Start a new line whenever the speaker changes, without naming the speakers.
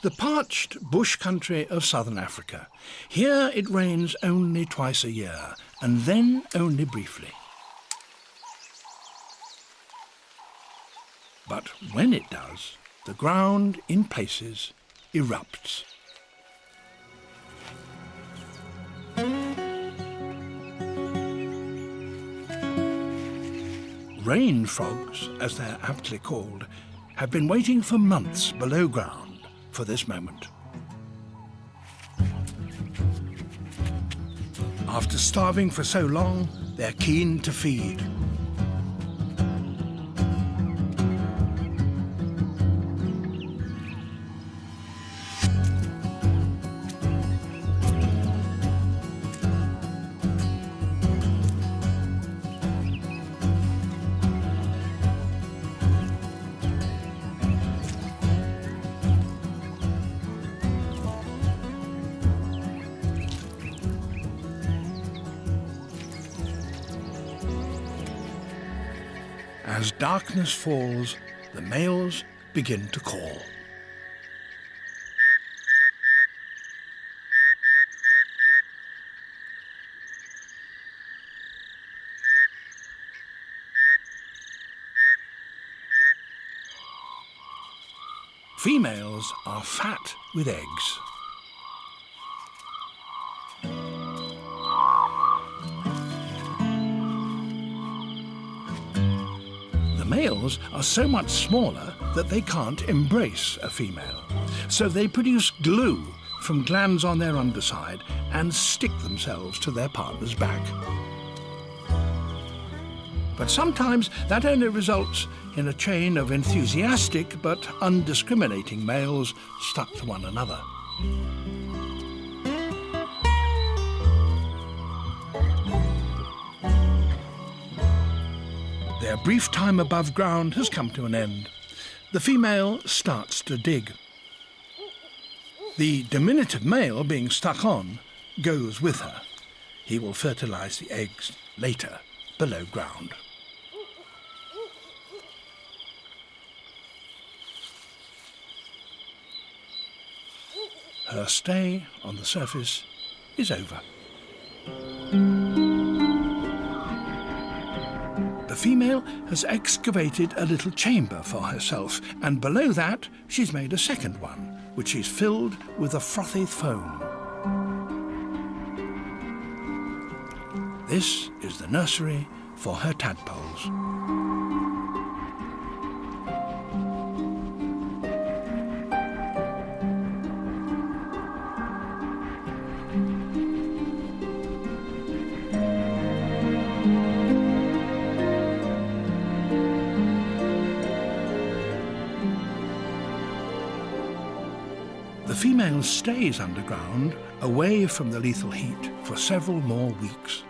The parched bush country of southern Africa. Here it rains only twice a year, and then only briefly. But when it does, the ground, in places, erupts. Rain frogs, as they're aptly called, have been waiting for months below ground for this moment. After starving for so long, they're keen to feed. As darkness falls, the males begin to call. Females are fat with eggs. Males are so much smaller that they can't embrace a female. So they produce glue from glands on their underside and stick themselves to their partner's back. But sometimes that only results in a chain of enthusiastic but undiscriminating males stuck to one another. Their brief time above ground has come to an end. The female starts to dig. The diminutive male, being stuck on, goes with her. He will fertilise the eggs later, below ground. Her stay on the surface is over. The female has excavated a little chamber for herself, and below that she's made a second one, which she's filled with a frothy foam. This is the nursery for her tadpoles. The female stays underground, away from the lethal heat, for several more weeks.